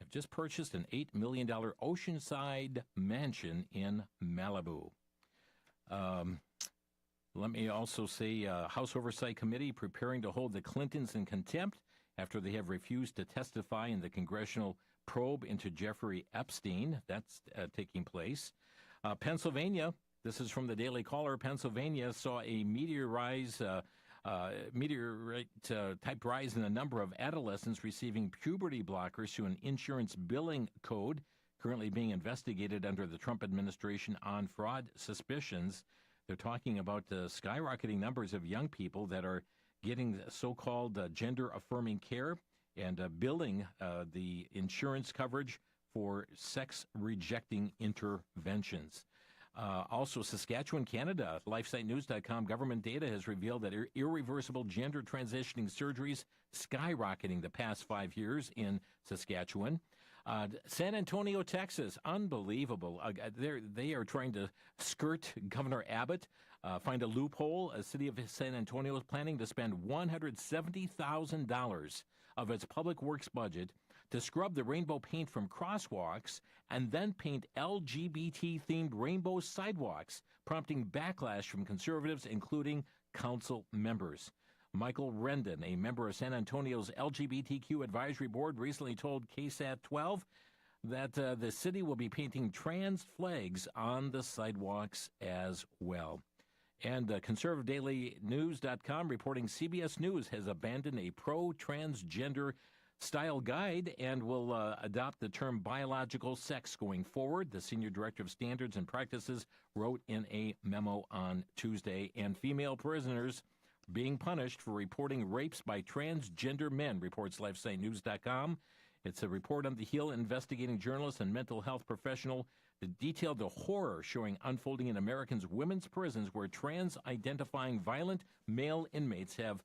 have just purchased an $8 million oceanside mansion in Malibu. Let me also say House Oversight Committee preparing to hold the Clintons in contempt after they have refused to testify in the congressional probe into Jeffrey Epstein. That's taking place. Pennsylvania, This is from the Daily Caller. Pennsylvania saw a meteorite-type rise in the number of adolescents receiving puberty blockers through an insurance billing code, currently being investigated under the Trump administration on fraud suspicions. They're talking about the skyrocketing numbers of young people that are getting so-called gender-affirming care and billing the insurance coverage for sex-rejecting interventions. Also, Saskatchewan, Canada, LifeSiteNews.com government data has revealed that irreversible gender transitioning surgeries skyrocketing the past 5 years in Saskatchewan. San Antonio, Texas, unbelievable. They are trying to skirt Governor Abbott, find a loophole. A city of San Antonio is planning to spend $170,000 of its public works budget to scrub the rainbow paint from crosswalks and then paint LGBT-themed rainbow sidewalks, prompting backlash from conservatives, including council members. Michael Rendon, a member of San Antonio's LGBTQ advisory board, recently told KSAT 12 that the city will be painting trans flags on the sidewalks as well. And ConservativeDailyNews.com reporting CBS News has abandoned a pro-transgender style guide and will adopt the term biological sex going forward. The senior director of standards and practices wrote in a memo on Tuesday. And female prisoners being punished for reporting rapes by transgender men, reports LifeSiteNews.com. It's a report on the Hill investigating journalist and mental health professional that detailed the horror showing unfolding in Americans' women's prisons where trans-identifying violent male inmates have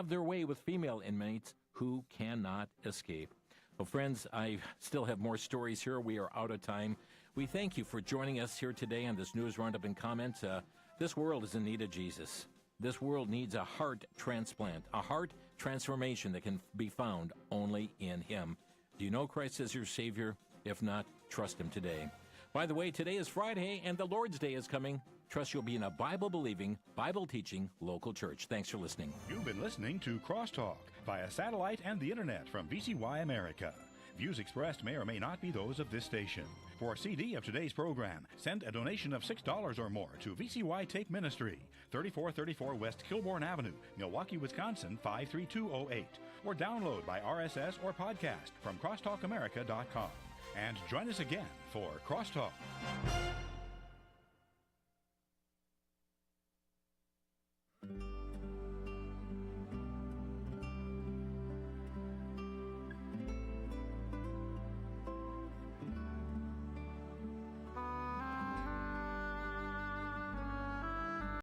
their way with female inmates who cannot escape. Well, friends, I still have more stories here. We are out of time. We thank you for joining us here today on this News Roundup and Comments. This world is in need of Jesus. This world needs a heart transplant, a heart transformation that can be found only in Him. Do you know Christ as your Savior? If not, trust Him today. By the way, today is Friday and the Lord's Day is coming. Trust you'll be in a Bible-believing, Bible-teaching local church. Thanks for listening. You've been listening to Crosstalk via satellite and the internet from VCY America. Views expressed may or may not be those of this station. For a CD of today's program, send a donation of $6 or more to VCY Take Ministry, 3434 West Kilbourne Avenue, Milwaukee, Wisconsin, 53208. Or download by RSS or podcast from crosstalkamerica.com. And join us again for Crosstalk.